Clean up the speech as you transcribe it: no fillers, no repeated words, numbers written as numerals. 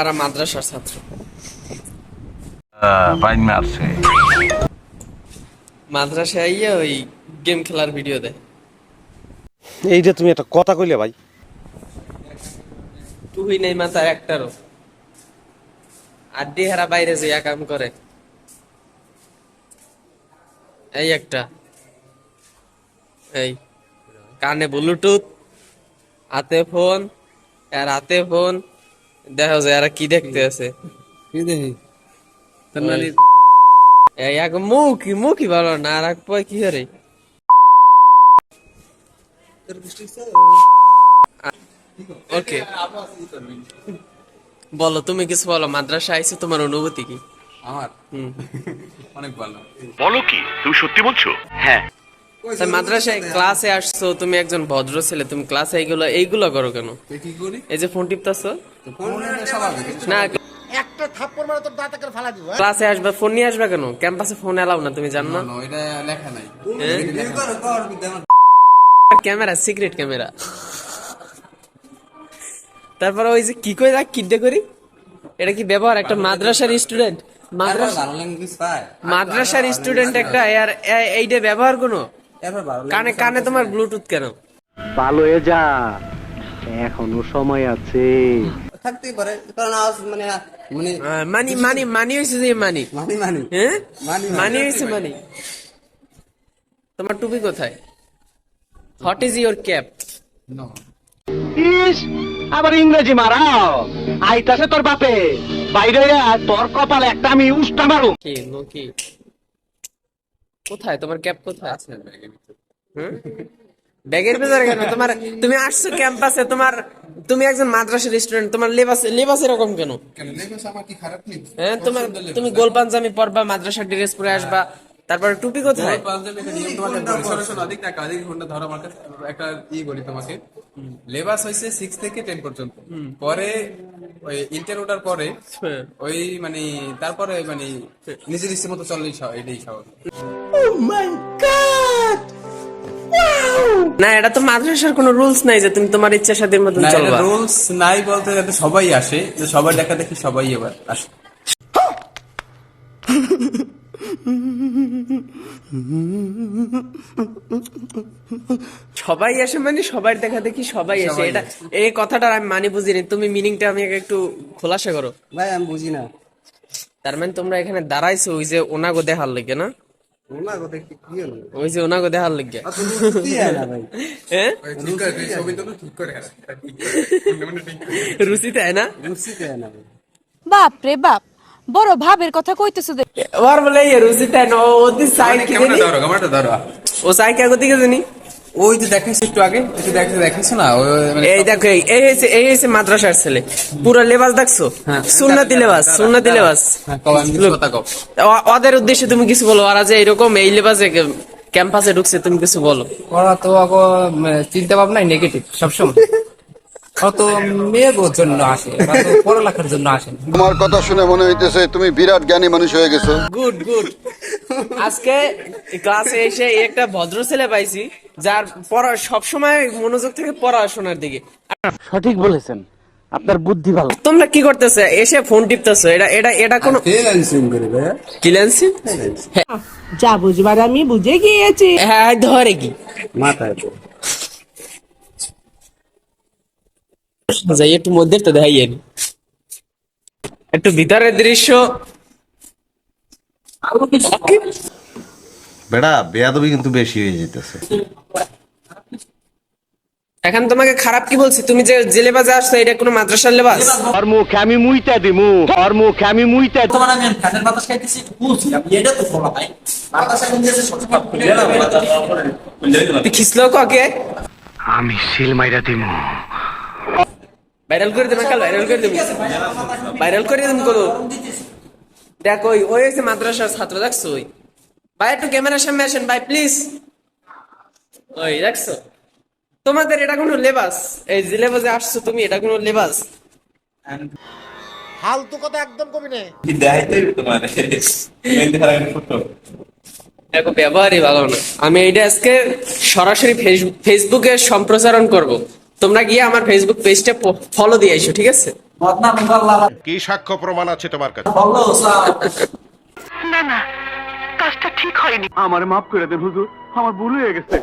এরা মাদ্রাসার ছাত্র। মাদ্রাসায় আইয়া ওই গেম খেলার ভিডিও দেয়। এইটা তুমি একটা কথা কইলে ভাই। টুই নেই মাথায় একটারও, আর ডিহারা বাইরে যাইয়া কাম করে। এই একটা, এই কানে ব্লুটুথ, হাতে ফোন, আর হাতে ফোন, দেখা যায় আর কি দেখতে আছে। কি দেখি এই এক মুখই মুখই ভালো না, আর এক পয় কি করে। ওকে, বলো তুমি কিছু বলো, মাদ্রাসা আইছো, তোমার অনুভূতি কি? আমার হুম, অনেক ভালো। বলো কি তুমি সত্যি বলছো? হ্যাঁ। তা মাদ্রাসায় ক্লাসে আসছো, তুমি একজন ভদ্র ছেলে, তুমি ক্লাসে এইগুলো করো কেন? কি করি? এই যে ফোন টিপতাছো স্বাভাবিক। না, একটা থাপ্পড় মারা তোর দাঁত করে ফালা দিব। ক্লাসে আসবে ফোন নিয়ে আসবে কেন? ক্যাম্পাসে ফোন এলাও না, তুমি জানো না? এটা লেখা নাই। Camera, secret camera. তারপর ওই যে কি কই রাখ কিডে করি, এটা কি ব্যবহার? একটা মাদ্রাসার স্টুডেন্ট, মাদ্রাসার স্টুডেন্ট একটা, আর এইটা ব্যবহার কোনো? কানে কানে তোমার ব্লুটুথ কেন? ভালো হয়ে যা, এখনো সময় আছে। থাকতেই পারে, কারণ আজ মানে মানে মানি মানি মানি হয়েছে যে মানি, মানি মানি হ্যাঁ মানি মানি হয়েছে মানি। তোমার টুপি কোথায়? What is your cap? ইস, আবার ইংরেজি মারাও। আইতাছে তোর বাপে, বাইরে তোর কপালে একটা আমি উষ্টা মারু। কি কি কোথায় তোমার ক্যাপ? কোথায় আছে? ব্যাগের ভেতরে কেন তোমার? তুমি আসছো ক্যাম্পাসে, তুমি একজন মাদ্রাসার স্টুডেন্ট, তোমার লেবাস এরকম কেন? আমার কি খারাপ নেই? হ্যাঁ, তুমি গোল পাঞ্জাবি পরবা, মাদ্রাসার ড্রেস পরে আসবা, তারপরে টুপি কোথায়? একটা বলি তোমাকে, লেবাস হয়েছে 6 থেকে 10 পর্যন্ত, পরে ওই ইন্টার ওঠার পরে ওই মানে তারপরে মানে নিজের ইচ্ছে মতো চললেই এটাই স্বাভাবিক। না, এটা তো মাদ্রাসার কোনো রুলস নাই যে তুমি তোমার ইচ্ছা স্বাধীন মতন চলবা। রুলস নাই বলতে যাতে সবাই আসে, যে সবার দেখা দেখি সবাই এবার আসে। সবাই আসে মানে সবার দেখা দেখি সবাই আসে, এটা এই কথাটার আমি মানে বুঝিনি, তুমি মিনিংটা আমি একটু খোলাসা করো। ভাই আমি বুঝি না। তার মানে তোমরা এখানে দাঁড়াইছো ওই যে ওনাগো দেখার লেগে না? ওই যে ওনাগো দেখার লেগে, হ্যাঁ রুচি তাই না? বাপ রে বাপ, বড় ভাবের কথা কইতেছো। ওর বলে রুচি তাই না, ওদের সাইড কি জানি, ও সাইড কে দিকে জানি। ওই যে দেখাইছো একটু আগে, একটু দেখাইছো না? এই দেখো, এই হয়েছে মাদ্রাসার ছেলে, পুরো লেবাস দেখছো, সুন্নতি লেবাস, সুন্নতি লেবাস। ওদের উদ্দেশ্যে তুমি কিছু বলো, আর যে এরকম এই লেবাসে ক্যাম্পাসে ঢুকছে, তুমি কিছু বলো। ওরা তো চিন্তা ভাবনাই নেগেটিভ সবসময়। অত মেয়ের জন্য আসে, ওরা তো পড়ালেখার জন্য আসে। তোমার কথা শুনে মনে হইতেছে তুমি বিরাট জ্ঞানী মানুষ হয়ে গেছো। Good good. আজকে ক্লাসে এসে একটা ভদ্র ছেলে পাইছি, যার পড়া সবসময় মনোযোগ থেকে পড়াশোনার দিকে। সঠিক বলেছেন, আপনার বুদ্ধি ভালো। তোমরা কি করতেছে? এসে ফোন টিপতেছো, এটা কোনো কিলেন্সিং? যা বুঝবার আমি বুঝে গিয়েছি। হ্যাঁ, ধরে কি মাথায় যাই একটু মধ্যে তো দেখাই একটু ভিতরের দৃশ্য। বেড়া বেয়াদবি কিন্তু বেশি হয়ে যেতেছে। এখন তোমাকে খারাপ কি বলছি? তুমি যে লেবাসে আসছো, এটা কোনো মাদ্রাসার লেবাস? ওর মুখে আমি মুইতা দিমু, ওর মুখে আমি মুইতা দিমু। তোমার আমি ফ্যানের বাতাস খাইতেছি, বুঝছি আমি, এটা তো ফলা ভাই বাতাস এখন দিয়েছে সবসময় তুই খিসলো কাকে? আমি সিল মাইরা দিমু। ভাইরাল করে দেবেন, কাল ভাইরাল করে দেবেন, ভাইরাল করে দেবেন কোনো। দেখো ওই হয়েছে মাদ্রাসার ছাত্র, দেখছো? ওই ভাই একটু ক্যামেরার সামনে আসেন ভাই প্লিজ। ওই দেখছো, তোমাদের এটা কোনো লেবাস? এই যে লেবাসে আসছো তুমি, এটা কোনো লেবাস? ফালতু কথা একদম কবি না। দেখো ব্যবহারই ভালো না। আমি এইটা আজকে সরাসরি ফেসবুকে সম্প্রচারণ করব। তোমরা গিয়ে আমার ফেসবুক পেজটা ফলো দিয়ে আইসো, ঠিক আছে? বদনাম করলাম কি সাক্ষ্য প্রমাণ আছে তোমার কাছে? বললো স্যার আমার মাফ করে দেন হুজুর, আমার ভুল হয়ে গেছে।